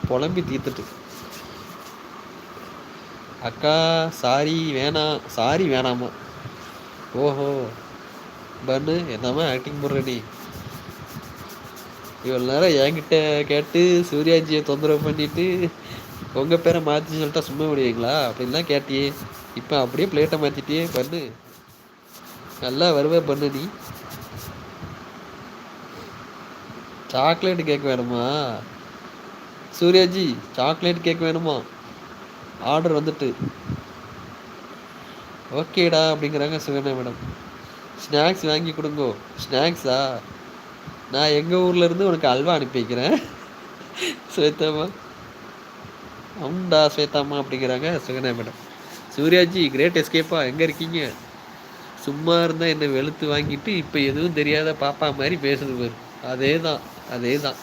புலம்பி தீர்த்துட்டு அக்கா சாரி வேணாம், சாரி வேணாமா? ஓஹோ பண்ணு என்னம்மா ஆக்டிங் போடுற நீ? இவ்வளோ நேரம் என்கிட்ட கேட்டு சூர்யாஜியை தொந்தரவு பண்ணிட்டு உங்கள் பேரை மாற்றி சொல்லிட்டா சும்மா விடுவீங்களா? அப்படின்லாம் கேட்டியே, இப்போ அப்படியே பிளேட்டை மாற்றிட்டியே. பண்ணு நல்லா வருவே பண்ணு நீ. சாக்லேட் கேக் வேணுமா? சூர்யாஜி சாக்லேட் கேக் வேணுமா? ஆர்டர் வந்துட்டு ஓகேடா அப்படிங்கிறாங்க சுகன்யா மேடம். ஸ்நாக்ஸ் வாங்கி கொடுங்கோ. ஸ்நாக்ஸா? நான் எங்கள் ஊர்லேருந்து உனக்கு அல்வா அனுப்பி வைக்கிறேன். ஸ்வேதாம்மா அம்டா ஸ்வேதாம்மா அப்படிங்கிறாங்க சுகன்யா மேடம். சூர்யாஜி கிரேட் எஸ்கேப்பா, எங்கே இருக்கீங்க? சும்மா இருந்தால் என்னை வெளுத்து வாங்கிட்டு இப்போ எதுவும் தெரியாத பாப்பா மாதிரி பேசுது பாரு. அதே தான், அதே தான்.